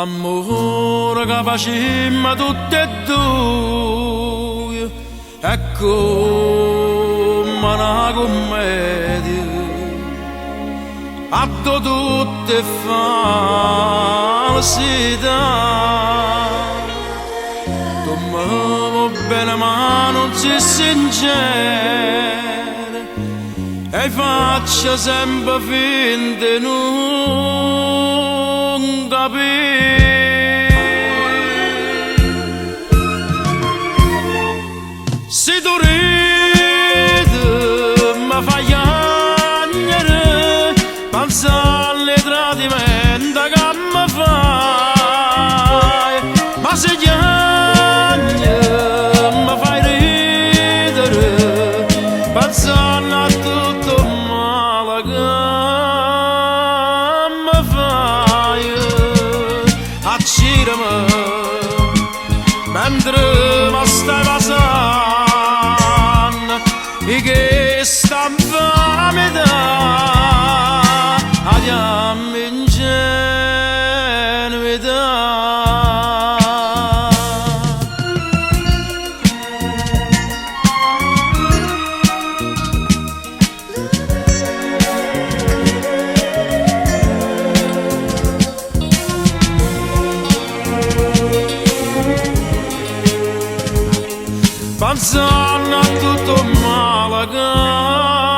l'amore che facemmo tutte e due, ecco una commedia, atto tutte falsità. Tu mi vuoi bene ma non sei sincera, e faccio sempre finta di non capire. Se tu ridi mi fai piangere, pensa alle tradimenti che mi fai, ma se piangi mi fai ridere, pensando a tutto il male che mi fai. Accirami mentre mi stai passando, e che sta infamità adiamo ingenuità. Pensando a tutto il male che